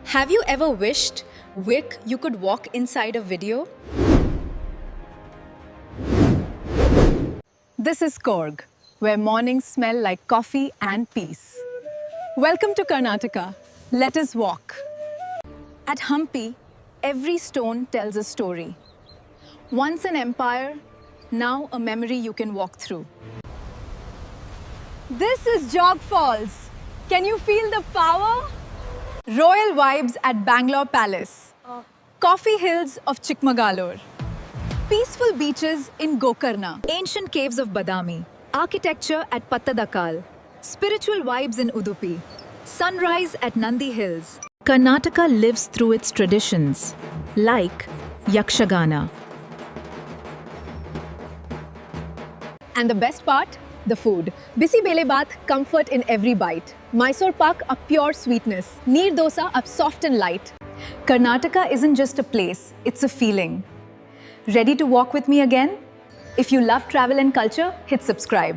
Have you ever wished you could walk inside a video? This is Coorg, where mornings smell like coffee and peace. Welcome to Karnataka. Let us walk. At Hampi, every stone tells a story. Once an empire, now a memory you can walk through. This is Jog Falls. Can you feel the power? Royal vibes at Mysore Palace. Coffee hills of Chikmagalur. Peaceful beaches in Gokarna. Ancient caves of Badami. Architecture at Pattadakal. Spiritual vibes in Udupi. Sunrise at Nandi Hills. Karnataka lives through its traditions, like Yakshagana. And the best part? The food. Bisi bele baat, comfort in every bite. Mysore Pak, a pure sweetness. Neer dosa, a soft and light. Karnataka isn't just a place, it's a feeling. Ready to walk with me again? If you love travel and culture, hit subscribe.